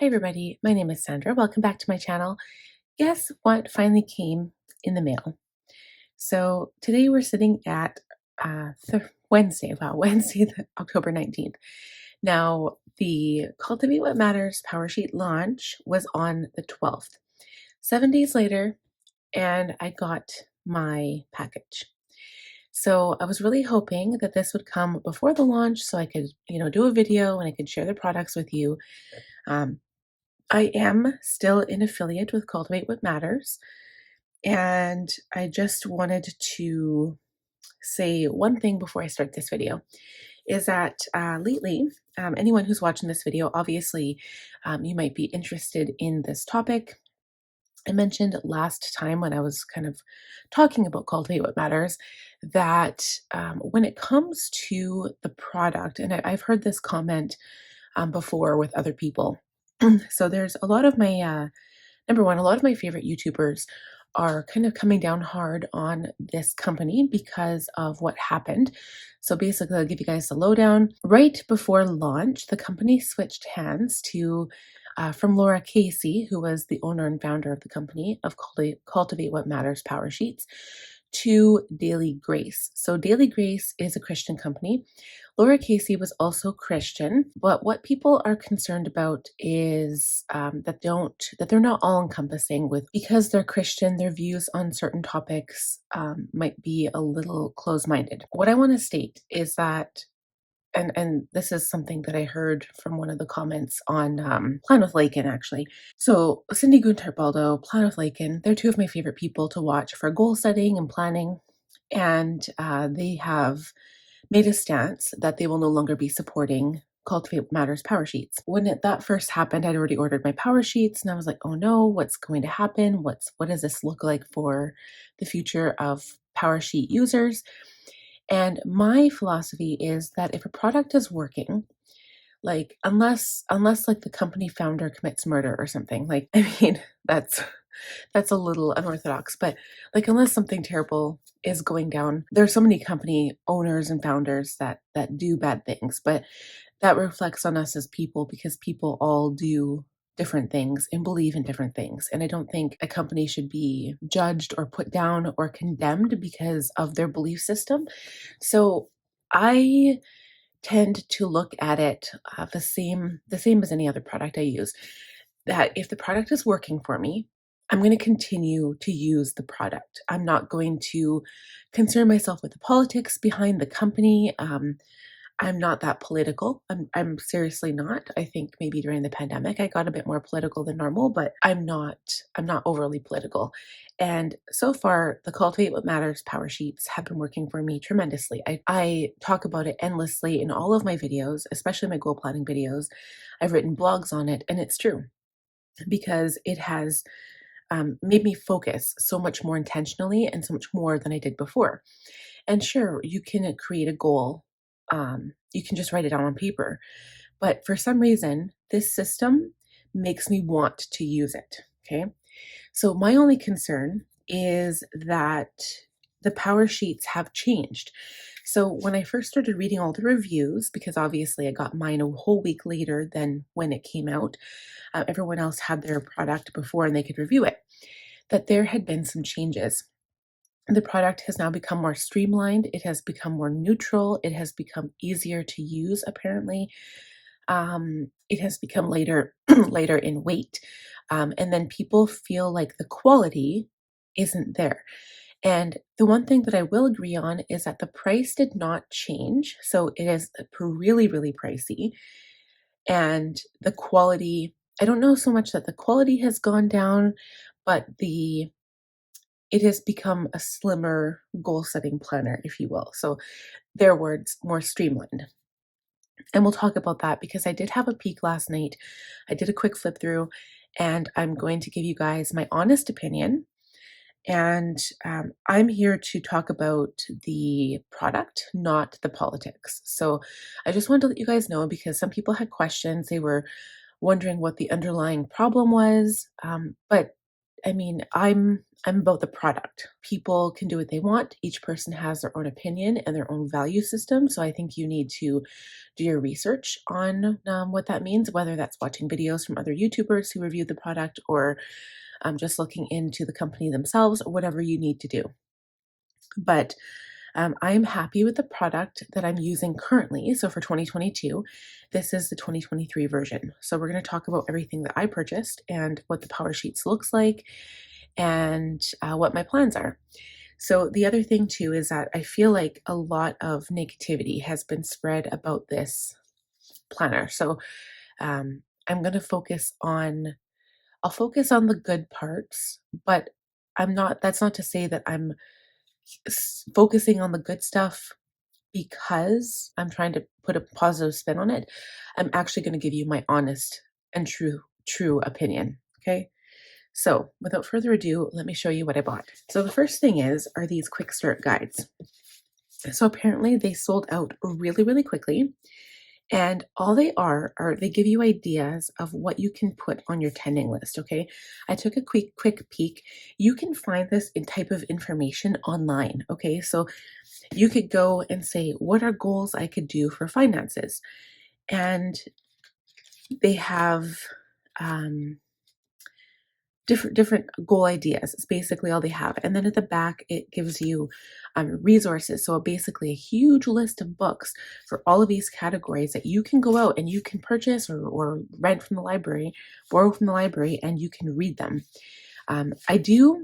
everybody, my name is Sandra. Welcome back to my channel. Guess what finally came in the mail? So today we're sitting at Wednesday, October 19th. Now, the Cultivate What Matters Powersheet launch was on the 12th. 7 days later, and I got my package. So I was really hoping that this would come before the launch so I could, do a video and I could share the products with you. Um, I am still an affiliate with Cultivate What Matters, and I just wanted to say one thing before I start this video, is that lately, anyone who's watching this video, obviously, you might be interested in this topic. I mentioned last time when I was kind of talking about Cultivate What Matters that when it comes to the product, and I've heard this comment before with other people. So there's a lot of my, number one, a lot of my favorite YouTubers are kind of coming down hard on this company because of what happened. So basically, I'll give you guys the lowdown. Right before launch, the company switched hands to from Laura Casey, who was the owner and founder of the company of Cultivate What Matters Powersheets, to Daily Grace. So Daily Grace is a Christian company. Laura Casey was also Christian, but what people are concerned about is that they're not all encompassing because they're Christian, their views on certain topics might be a little close-minded. What I want to state is that and this is something that I heard from one of the comments on Plan with Lakin, actually. So Cindy Gunther-Baldo, Plan with Lakin, they're two of my favorite people to watch for goal setting and planning. And they have made a stance that they will no longer be supporting Cultivate Matters Powersheets. When that first happened, I'd already ordered my Powersheets and I was like, oh no, what's going to happen? What does this look like for the future of Powersheet users? And my philosophy is that if a product is working, like unless like the company founder commits murder or something, like, I mean, that's a little unorthodox, but like unless something terrible is going down, there's so many company owners and founders that do bad things, but that reflects on us as people because people all do different things and believe in different things. And I don't think a company should be judged or put down or condemned because of their belief system. So I tend to look at it the same as any other product I use. That if the product is working for me, I'm going to continue to use the product. I'm not going to concern myself with the politics behind the company. I'm not that political. I'm seriously not. I think maybe during the pandemic I got a bit more political than normal, but I'm not overly political. And so far, the Cultivate What Matters Powersheets have been working for me tremendously. I talk about it endlessly in all of my videos, especially my goal planning videos. I've written blogs on it, and it's true because it has made me focus so much more intentionally and so much more than I did before. And sure, you can create a goal. You can just write it down on paper. But for some reason, this system makes me want to use it. Okay. So my only concern is that the Powersheets have changed. So when I first started reading all the reviews, because obviously I got mine a whole week later than when it came out, everyone else had their product before and they could review it, that there had been some changes. The product has now become more streamlined. It has become more neutral. It has become easier to use, apparently. It has become lighter in weight. And then people feel like the quality isn't there. And the one thing that I will agree on is that the price did not change. So it is really, really pricey. And the quality, I don't know so much that the quality has gone down, but it has become a slimmer goal-setting planner, if you will. So their words, more streamlined. And we'll talk about that because I did have a peek last night. I did a quick flip through, and I'm going to give you guys my honest opinion. And I'm here to talk about the product, not the politics. So I just wanted to let you guys know because some people had questions. They were wondering what the underlying problem was. But I mean, I'm about the product. People can do what they want. Each person has their own opinion and their own value system. So I think you need to do your research on what that means, whether that's watching videos from other YouTubers who reviewed the product, or just looking into the company themselves, or whatever you need to do. But I'm happy with the product that I'm using currently. So for 2022, this is the 2023 version. So we're going to talk about everything that I purchased and what the Powersheets looks like, and what my plans are. So the other thing too is that I feel like a lot of negativity has been spread about this planner. So I'm going to I'll focus on the good parts, but that's not to say that I'm focusing on the good stuff because I'm trying to put a positive spin on it. I'm actually going to give you my honest and true opinion. Okay. So without further ado, let me show you what I bought. So the first thing are these quick start guides. So apparently they sold out really, really quickly. And all they are they give you ideas of what you can put on your tending list. Okay. I took a quick peek. You can find this type of information online. Okay. So you could go and say, what are goals I could do for finances? And they have different goal ideas. It's basically all they have. And then at the back, it gives you resources. So basically a huge list of books for all of these categories that you can go out and you can purchase or rent from the library, borrow from the library, and you can read them. The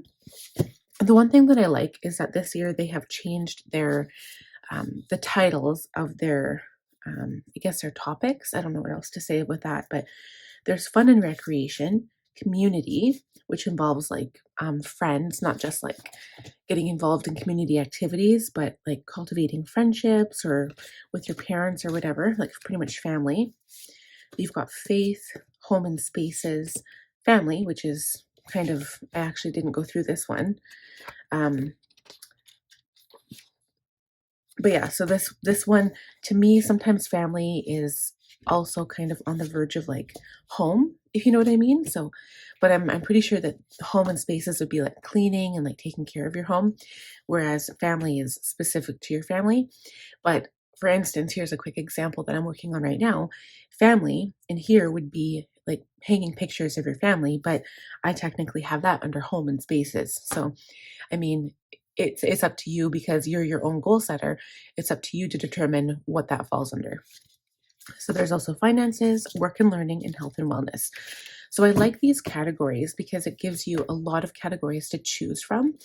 one thing that I like is that this year they have changed their the titles of their I guess their topics. I don't know what else to say with that, but there's fun and recreation, community, which involves like friends, not just like getting involved in community activities, but like cultivating friendships or with your parents or whatever, like pretty much family. You've got faith, home and spaces, family, which is kind of, I actually didn't go through this one. But yeah, so this one, to me, sometimes family is also kind of on the verge of like home, if you know what I mean. So, but I'm pretty sure that home and spaces would be like cleaning and like taking care of your home, whereas family is specific to your family. But for instance, here's a quick example that I'm working on right now. Family in here would be like hanging pictures of your family, but I technically have that under home and spaces. So, I mean, it's up to you because you're your own goal setter. It's up to you to determine what that falls under. So there's also finances, work and learning, and health and wellness. So I like these categories because it gives you a lot of categories to choose from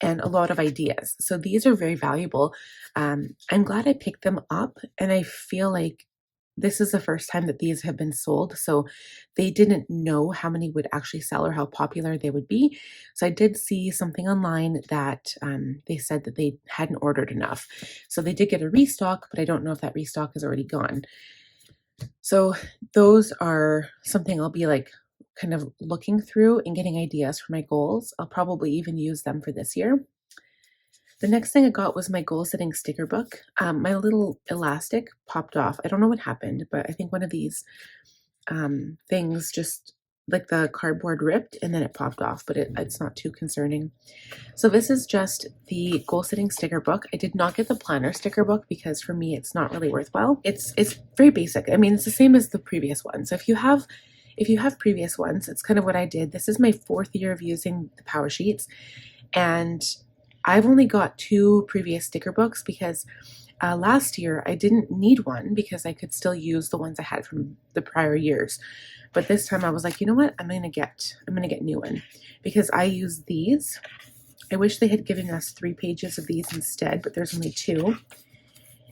and a lot of ideas. So these are very valuable. I'm glad I picked them up, and I feel like this is the first time that these have been sold. So they didn't know how many would actually sell or how popular they would be. So I did see something online that they said that they hadn't ordered enough. So they did get a restock, but I don't know if that restock is already gone. So those are something I'll be like kind of looking through and getting ideas for my goals. I'll probably even use them for this year. The next thing I got was my goal setting sticker book. My little elastic popped off. I don't know what happened, but I think one of these things just like the cardboard ripped and then it popped off, but it's not too concerning. So this is just the goal setting sticker book. I did not get the planner sticker book because for me, it's not really worthwhile. It's very basic. I mean, it's the same as the previous one. So if you have previous ones, it's kind of what I did. This is my 4th year of using the Powersheets, and I've only got 2 previous sticker books because last year I didn't need one because I could still use the ones I had from the prior years. But this time I was like, you know what? I'm gonna get new one because I use these. I wish they had given us 3 pages of these instead, but there's only 2.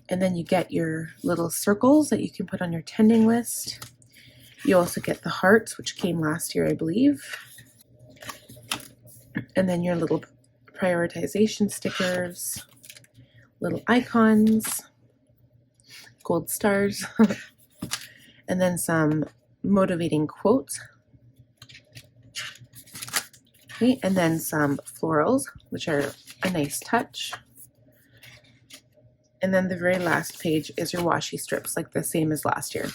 And then you get your little circles that you can put on your tending list. You also get the hearts, which came last year, I believe. And then your little prioritization stickers, little icons, gold stars, and then some motivating quotes. Okay, and then some florals, which are a nice touch. And then the very last page is your washi strips, like the same as last year.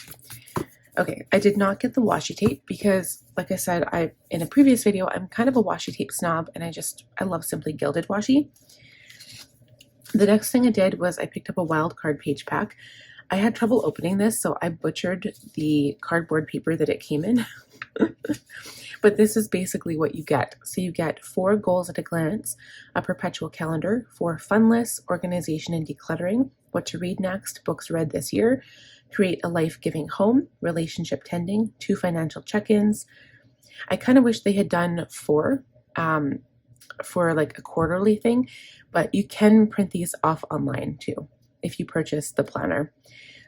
Okay, I did not get the washi tape because, like I said, in a previous video, I'm kind of a washi tape snob, and I love Simply Gilded washi. The next thing I did was I picked up a wild card page pack. I had trouble opening this, so I butchered the cardboard paper that it came in. But this is basically what you get. So you get 4 goals at a glance, a perpetual calendar, 4 fun lists, organization and decluttering, what to read next, books read this year, create a life-giving home, relationship tending, 2 financial check-ins. I kind of wish they had done 4 for like a quarterly thing, but you can print these off online too if you purchase the planner.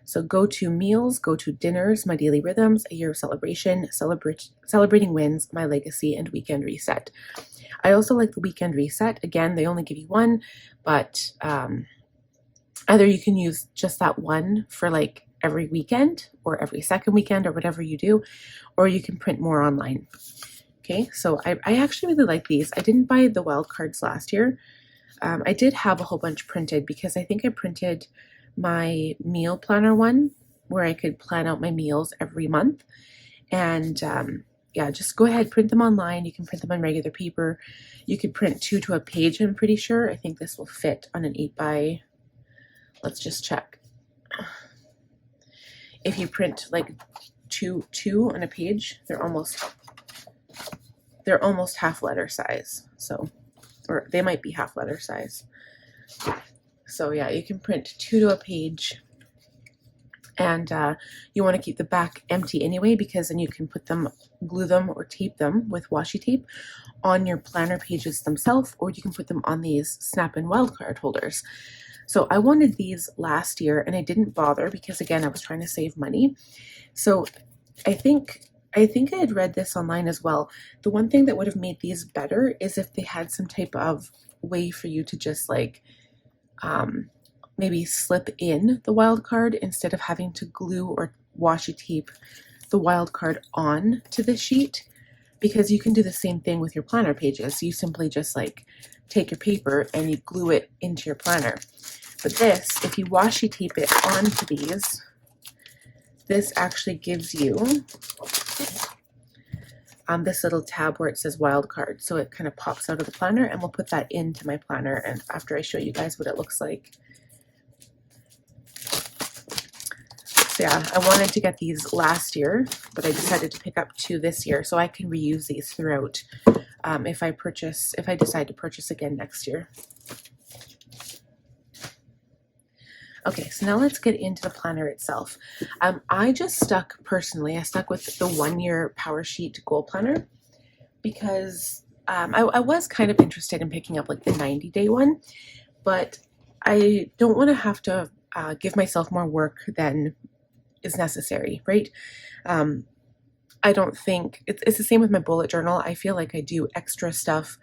So go to meals, go to dinners, my daily rhythms, a year of celebration, celebrating wins, my legacy, and weekend reset. I also like the weekend reset. Again, they only give you 1, but either you can use just that one for like every weekend or every second weekend or whatever you do, or you can print more online. Okay, so I actually really like these. I didn't buy the wild cards last year. I did have a whole bunch printed because I think I printed my meal planner one where I could plan out my meals every month. And yeah, just go ahead, print them online. You can print them on regular paper. You could print 2 to a page, I'm pretty sure. I think this will fit on an 8 by, let's just check. If you print like two on a page, they're almost half letter size. So, or they might be half letter size. So yeah, you can print 2 to a page, and you want to keep the back empty anyway, because then you can put them, glue them or tape them with washi tape on your planner pages themselves, or you can put them on these snap-in wildcard holders. So I wanted these last year and I didn't bother because, again, I was trying to save money. So I think I had read this online as well. The one thing that would have made these better is if they had some type of way for you to just like maybe slip in the wild card instead of having to glue or washi tape the wild card on to the sheet, because you can do the same thing with your planner pages. You simply just like take your paper and you glue it into your planner. But this, if you washi tape it onto these, this actually gives you this little tab where it says wild card. So it kind of pops out of the planner, and we'll put that into my planner and after I show you guys what it looks like. So yeah, I wanted to get these last year, but I decided to pick up 2 this year so I can reuse these throughout if I decide to purchase again next year. Okay, so now let's get into the planner itself. I stuck with the 1-year Powersheet goal planner because I was kind of interested in picking up like the 90-day one, but I don't want to have to give myself more work than is necessary, right? I don't think it's the same with my bullet journal. I feel like I do extra stuff.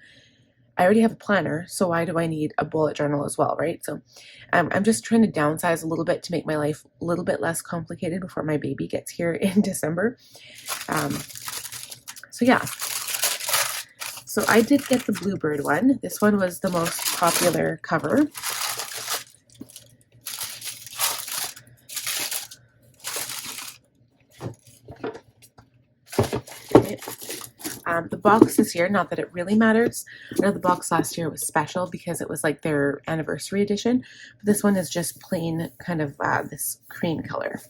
I already have a planner, so why do I need a bullet journal as well, right? So I'm just trying to downsize a little bit to make my life a little bit less complicated before my baby gets here in December. So yeah. So I did get the Bluebird one. This one was the most popular cover. The box this year, not that it really matters. I know the box last year was special because it was like their anniversary edition. But this one is just plain kind of this cream color.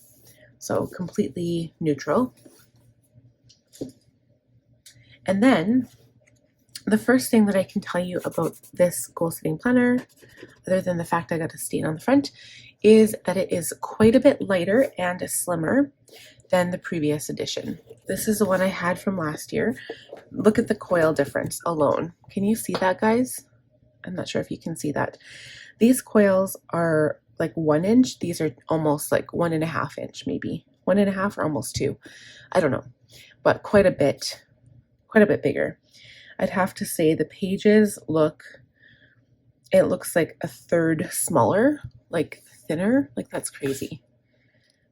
So completely neutral. And then the first thing that I can tell you about this goal setting planner, other than the fact I got a stain on the front, is that it is quite a bit lighter and slimmer than the previous edition. This is the one I had from last year. Look at the coil difference alone. Can you see that, guys? I'm not sure if you can see that. These coils are like 1 inch. These are almost like 1.5 inch, maybe 1.5 or almost 2. I don't know, but quite a bit bigger. I'd have to say the pages it looks like a third smaller, like thinner, like that's crazy,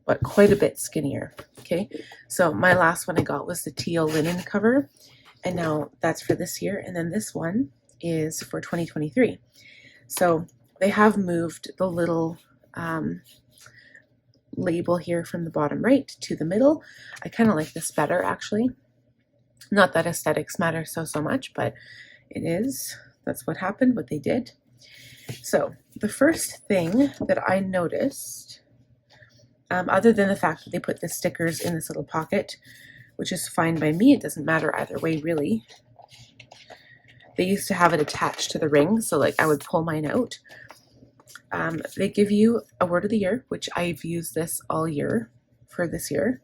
but quite a bit skinnier. Okay, so my last one I got was the teal linen cover, and now that's for this year, and then this one is for 2023. So they have moved the little label here from the bottom right to the middle. I kind of like this better, actually. Not that aesthetics matter so much, but it is. That's what happened, what they did. So the first thing that I noticed, other than the fact that they put the stickers in this little pocket, which is fine by me, it doesn't matter either way, really. They used to have it attached to the ring, so like I would pull mine out. They give you a word of the year, which I've used this all year for this year.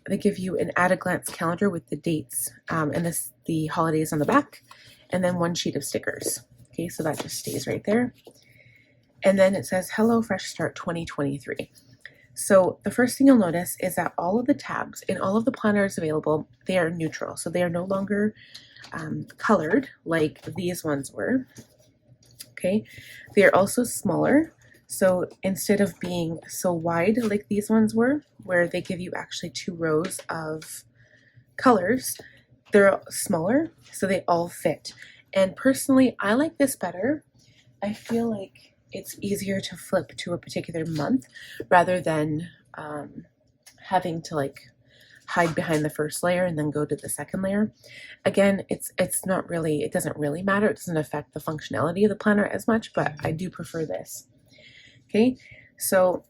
They give you an at-a-glance calendar with the dates and the holidays on the back, and then one sheet of stickers. Okay, so that just stays right there. And then it says, Hello Fresh Start 2023. So the first thing you'll notice is that all of the tabs in all of the planners available, they are neutral. So they are no longer colored like these ones were. Okay, they are also smaller. So instead of being so wide like these ones were, where they give you actually 2 rows of colors, they're smaller, so they all fit. And personally, I like this better. I feel like it's easier to flip to a particular month rather than having to like hide behind the first layer and then go to the second layer. Again, it's not really, it doesn't really matter. It doesn't affect the functionality of the planner as much, but I do prefer this. Okay, so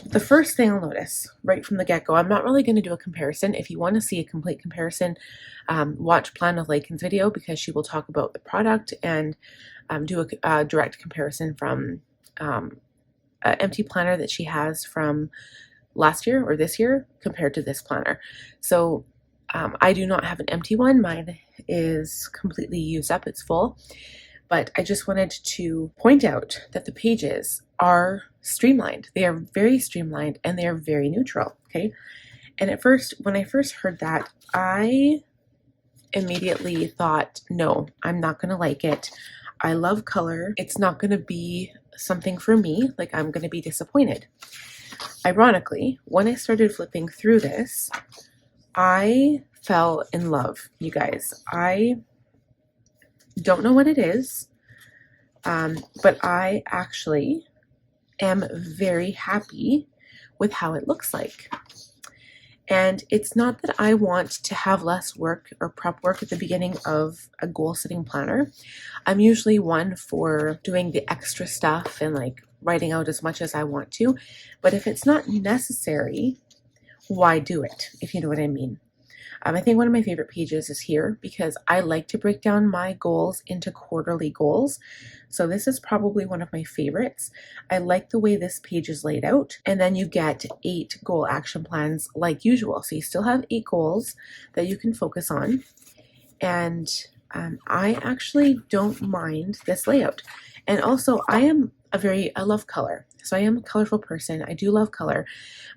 the first thing I'll notice right from the get-go, I'm not really going to do a comparison. If you want to see a complete comparison, watch Plan with Lakin's video, because she will talk about the product and do a direct comparison from an empty planner that she has from last year or this year compared to this planner. So I do not have an empty one. Mine is completely used up. It's full. But I just wanted to point out that the pages are streamlined. They are very streamlined and they are very neutral, okay? And at first, when I first heard that, I immediately thought, no, I'm not gonna like it. I love color. It's not gonna be something for me. Like, I'm gonna be disappointed. Ironically, when I started flipping through this, I fell in love, you guys. I don't know what it is, but I actually am very happy with how it looks like. And it's not that I want to have less work or prep work at the beginning of a goal setting planner. I'm usually one for doing the extra stuff and like writing out as much as I want to. But if it's not necessary, why do it? If you know what I mean. I think one of my favorite pages is here because I like to break down my goals into quarterly goals. So this is probably one of my favorites. I like the way this page is laid out. And then you get 8 goal action plans like usual. So you still have 8 goals that you can focus on. And I actually don't mind this layout. And also I love color. So I am a colorful person. I do love color.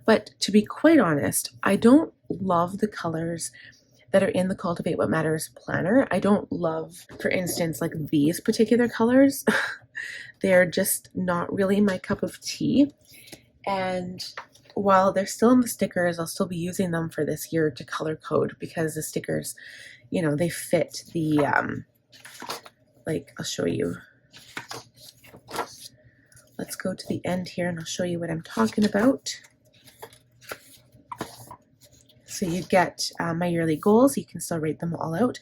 But to be quite honest, I don't love the colors that are in the Cultivate What Matters planner. I don't love, for instance, like these particular colors. They're just not really my cup of tea. And while they're still in the stickers, I'll still be using them for this year to color code because the stickers, you know, they fit the, like, I'll show you. Let's go to the end here and I'll show you what I'm talking about. So you get my yearly goals. You can still write them all out,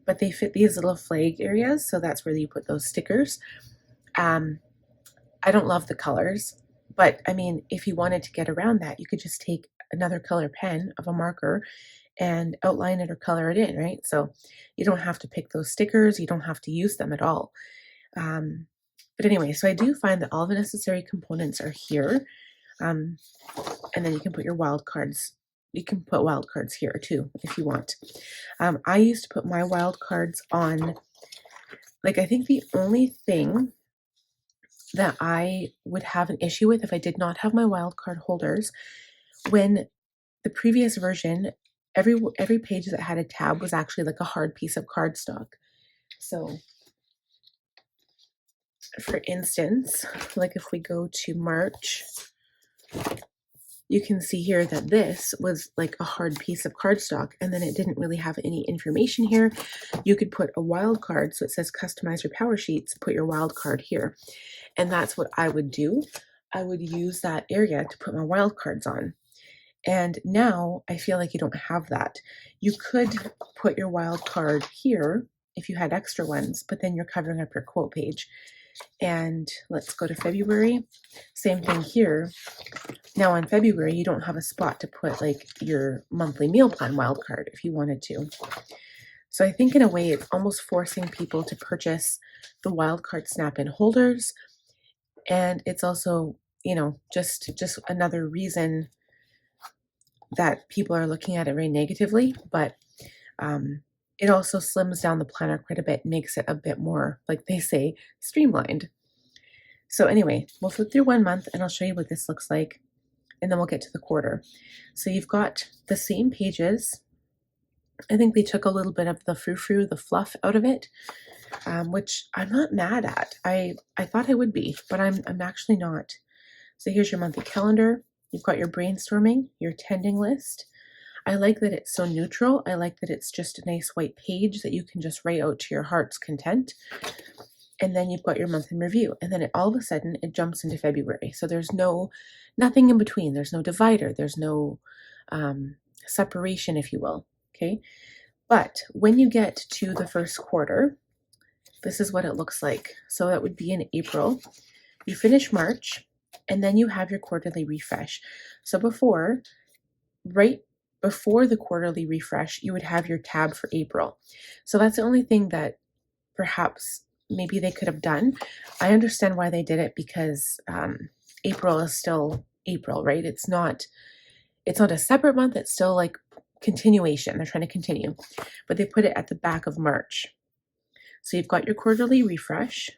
but they fit these little flag areas. So that's where you put those stickers. I don't love the colors, but I mean, if you wanted to get around that, you could just take another color pen of a marker and outline it or color it in, right? So you don't have to pick those stickers. You don't have to use them at all. But anyway, so I do find that all the necessary components are here. And then you can put your wildcards. You can put wildcards here too, if you want. I used to put my wildcards on, like, I think the only thing that I would have an issue with if I did not have my wildcard holders, when the previous version, every page that had a tab was actually like a hard piece of cardstock. So for instance, like if we go to March, you can see here that this was like a hard piece of cardstock and then it didn't really have any information here. You could put a wild card. So it says customize your Powersheets, put your wild card here. And that's what I would do. I would use that area to put my wild cards on. And now I feel like you don't have that. You could put your wild card here if you had extra ones, but then you're covering up your quote page. And let's go to February. Same thing here. Now in February, you don't have a spot to put like your monthly meal plan wild card if you wanted to. So I think in a way it's almost forcing people to purchase the wildcard snap-in holders. And it's also, you know, just another reason that people are looking at it very negatively, but it also slims down the planner quite a bit, makes it a bit more, like they say, streamlined. So anyway, we'll flip through 1 month and I'll show you what this looks like, and then we'll get to the quarter. So you've got the same pages. I think they took a little bit of the frou-frou, the fluff out of it, which I'm not mad at. I thought I would be, but I'm actually not. So here's your monthly calendar. You've got your brainstorming, your tending list. I like that it's so neutral. I like that it's just a nice white page that you can just write out to your heart's content. And then you've got your month in review. And then all of a sudden it jumps into February. So there's nothing in between. There's no divider. There's no separation, if you will. Okay. But when you get to the first quarter, this is what it looks like. So that would be in April. You finish March, and then you have your quarterly refresh. So right before the quarterly refresh, you would have your tab for April. So that's the only thing that perhaps maybe they could have done. I understand why they did it, because April is still April, right? It's not a separate month. It's still like continuation. They're trying to continue, but they put it at the back of March. So you've got your quarterly refresh.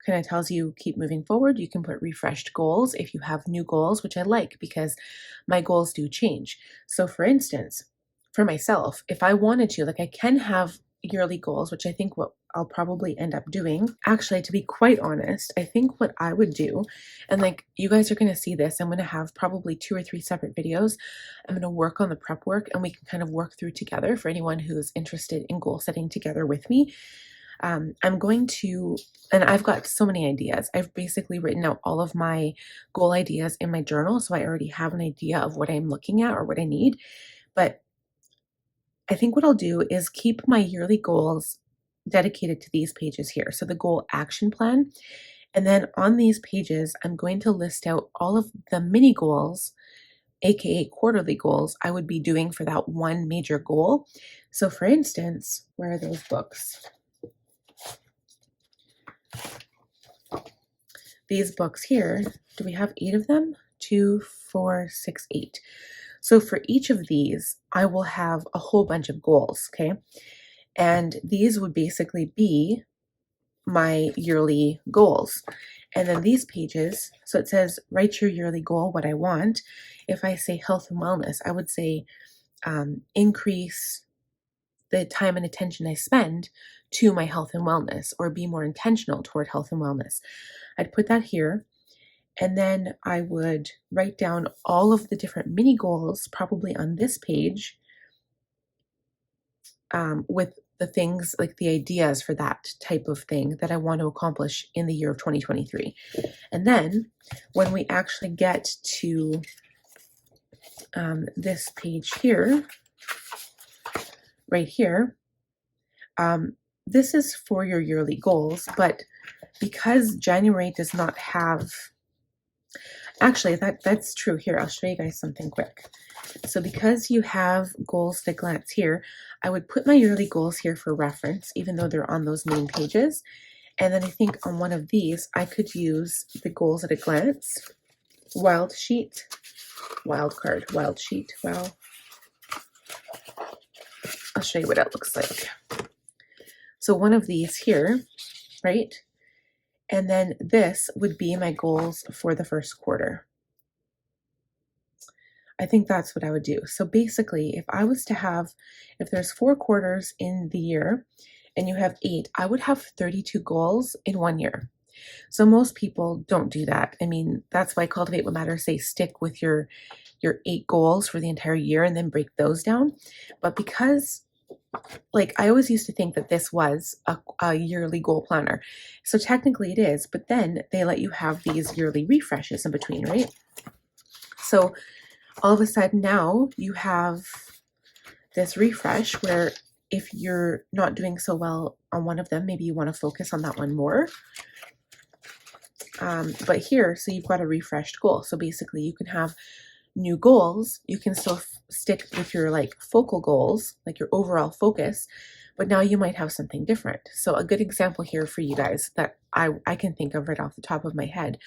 Kind of tells you keep moving forward. You can put refreshed goals if you have new goals, which I like because my goals do change. So for instance, for myself, if I wanted to, like I can have yearly goals, which I think what I'll probably end up doing. Actually, to be quite honest, I think what I would do, and like you guys are going to see this, I'm going to have probably 2 or 3 separate videos. I'm going to work on the prep work and we can kind of work through together for anyone who's interested in goal setting together with me. I'm going to, and I've got so many ideas. I've basically written out all of my goal ideas in my journal. So I already have an idea of what I'm looking at or what I need. But I think what I'll do is keep my yearly goals dedicated to these pages here. So the goal action plan. And then on these pages, I'm going to list out all of the mini goals, AKA quarterly goals, I would be doing for that one major goal. So for instance, where are those books? These books here, do we have 8 of them? 2, 4, 6, 8. So for each of these, I will have a whole bunch of goals, okay? And these would basically be my yearly goals. And then these pages, so it says, write your yearly goal, what I want. If I say health and wellness, I would say increase the time and attention I spend to my health and wellness, or be more intentional toward health and wellness. I'd put that here. And then I would write down all of the different mini goals, probably on this page, with the things, like the ideas for that type of thing that I want to accomplish in the year of 2023. And then when we actually get to this page here, right here, this is for your yearly goals, but because January does not have, actually that's true. Here, I'll show you guys something quick. So because you have goals at a glance here, I would put my yearly goals here for reference, even though they're on those main pages. And then I think on one of these, I could use the goals at a glance, wild sheet, wild card, wild sheet. Well, I'll show you what it looks like. So one of these here, right? And then this would be my goals for the first quarter. I think that's what I would do. So basically, if I was to have, if there's 4 quarters in the year and you have 8, I would have 32 goals in 1 year. So most people don't do that. I mean, that's why Cultivate What Matters say stick with your 8 goals for the entire year and then break those down. But because like I always used to think that this was a yearly goal planner. So technically it is, but then they let you have these yearly refreshes in between, right? So all of a sudden now you have this refresh where if you're not doing so well on one of them, maybe you want to focus on that one more. But here, so you've got a refreshed goal. So basically you can have new goals. You can still stick with your like focal goals, like your overall focus, but now you might have something different. So a good example here for you guys that I can think of right off the top of my head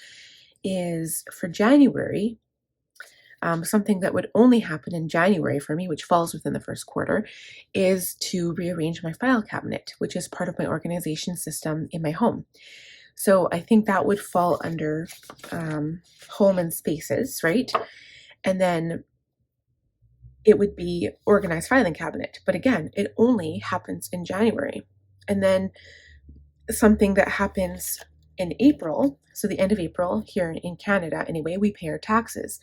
is for January. Something that would only happen in January for me, which falls within the first quarter, is to rearrange my file cabinet, which is part of my organization system in my home. So I think that would fall under home and spaces, right? And then it would be organized filing cabinet. But again, it only happens in January. And then something that happens in April, so the end of April here in Canada anyway, we pay our taxes.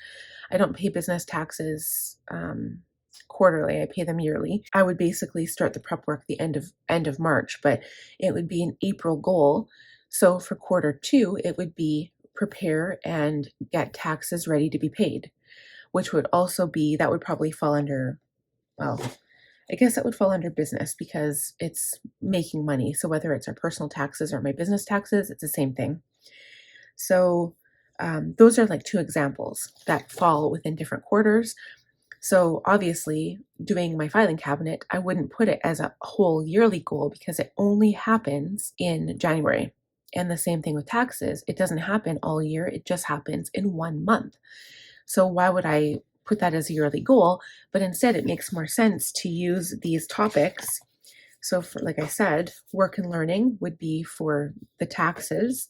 I don't pay business taxes quarterly, I pay them yearly. I would basically start the prep work the end of March, but it would be an April goal. So for quarter 2, it would be prepare and get taxes ready to be paid, which would also be, that would probably fall under, well, I guess that would fall under business because it's making money. So whether it's our personal taxes or my business taxes, it's the same thing. So those are like 2 examples that fall within different quarters. So obviously doing my filing cabinet, I wouldn't put it as a whole yearly goal because it only happens in January. And the same thing with taxes. It doesn't happen all year. It just happens in 1 month. So why would I put that as a yearly goal? But instead it makes more sense to use these topics. So for, like I said, work and learning would be for the taxes,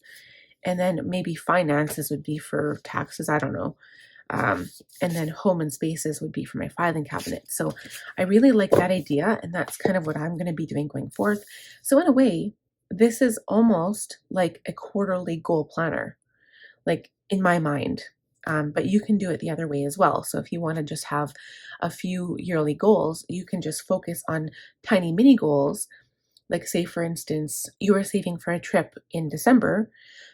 and then maybe finances would be for taxes, I don't know. And then home and spaces would be for my filing cabinet. So I really like that idea, and that's kind of what I'm going to be doing going forth. So in a way, this is almost like a quarterly goal planner, like in my mind. But you can do it the other way as well. So if you want to just have a few yearly goals, you can just focus on tiny mini goals. Like say, for instance, you are saving for a trip in December.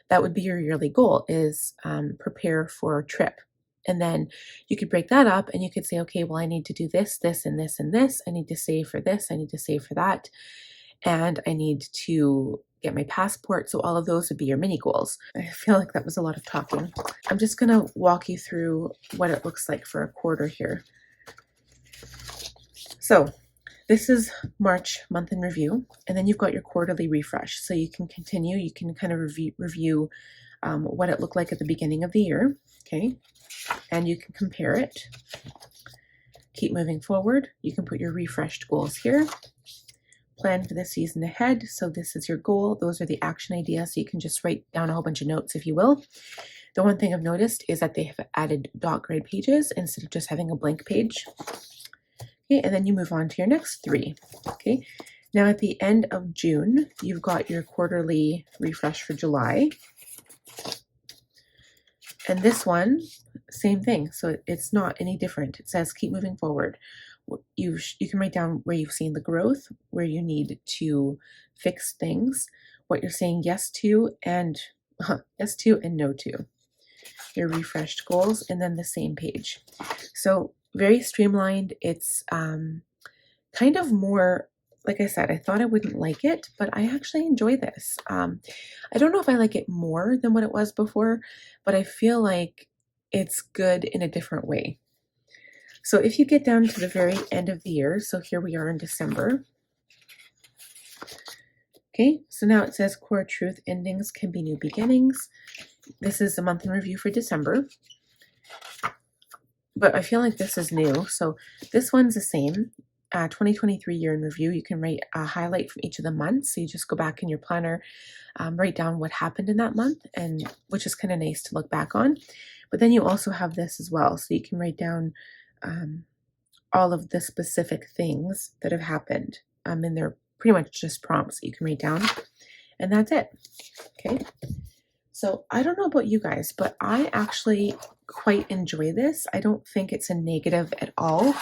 That would be your yearly goal, is prepare for a trip. And then you could break that up and you could say, okay, well, I need to do this, this, and this, and this. I need to save for this. I need to save for that. And I need to get my passport. So all of those would be your mini goals. I feel like that was a lot of talking. I'm just going to walk you through what it looks like for a quarter here. So this is March month in review, and then you've got your quarterly refresh. So you can continue, you can kind of review what it looked like at the beginning of the year, okay? And you can compare it. Keep moving forward. You can put your refreshed goals here. Plan for the season ahead. So this is your goal. Those are the action ideas. So you can just write down a whole bunch of notes if you will. The one thing I've noticed is that they have added dot grid pages instead of just having a blank page. Okay, and then you move on to your next 3. Okay, now at the end of June, you've got your quarterly refresh for July. And this one, same thing. So it's not any different. It says keep moving forward. You can write down where you've seen the growth, where you need to fix things, what you're saying yes to and no to. Your refreshed goals, and then the same page. So very streamlined. It's kind of more, like I said, I thought I wouldn't like it, but I actually enjoy this. I don't know if I like it more than what it was before, but I feel like it's good in a different way. So if you get down to the very end of the year, so here we are in December. Okay, so now it says core truth endings can be new beginnings. This is the month in review for December. But I feel like this is new. So this one's the same. 2023 year in review. You can write a highlight from each of the months. So you just go back in your planner, write down what happened in that month, and which is kind of nice to look back on. But then you also have this as well. So you can write down all of the specific things that have happened. And they're pretty much just prompts that you can write down. And that's it. Okay. So I don't know about you guys, but I actually quite enjoy this. I don't think it's a negative at all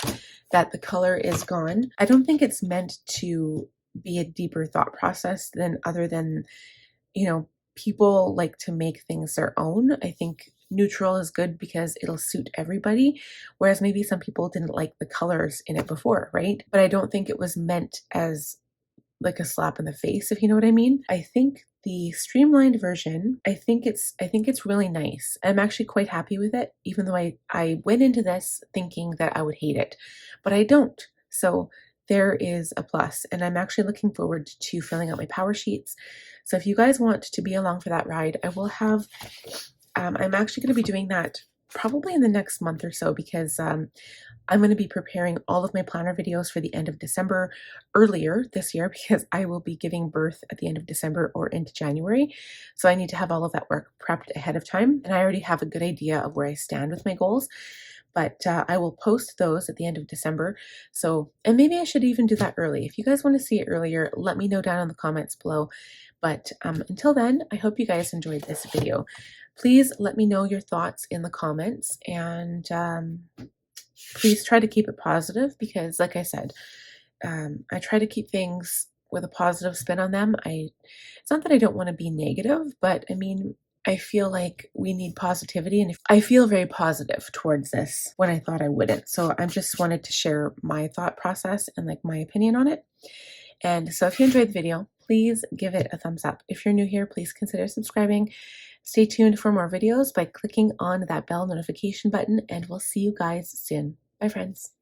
that the color is gone. I don't think it's meant to be a deeper thought process than other than, you know, people like to make things their own. I think neutral is good because it'll suit everybody, whereas maybe some people didn't like the colors in it before, right? But I don't think it was meant as like a slap in the face, if you know what I mean. I think the streamlined version, I think it's really nice. I'm actually quite happy with it, even though I went into this thinking that I would hate it, but I don't. So there is a plus, and I'm actually looking forward to filling out my power sheets. So if you guys want to be along for that ride, I will have I'm actually going to be doing that probably in the next month or so because I'm going to be preparing all of my planner videos for the end of December earlier this year because I will be giving birth at the end of December or into January. So I need to have all of that work prepped ahead of time. And I already have a good idea of where I stand with my goals. But I will post those at the end of December. So, and maybe I should even do that early. If you guys want to see it earlier, let me know down in the comments below. But until then, I hope you guys enjoyed this video. Please let me know your thoughts in the comments, and please try to keep it positive because, like I said, I try to keep things with a positive spin on them. It's not that I don't want to be negative, but I mean, I feel like we need positivity, and I feel very positive towards this when I thought I wouldn't. So I just wanted to share my thought process and like my opinion on it. And so if you enjoyed the video, please give it a thumbs up. If you're new here, please consider subscribing. Stay tuned for more videos by clicking on that bell notification button, and we'll see you guys soon. Bye, friends.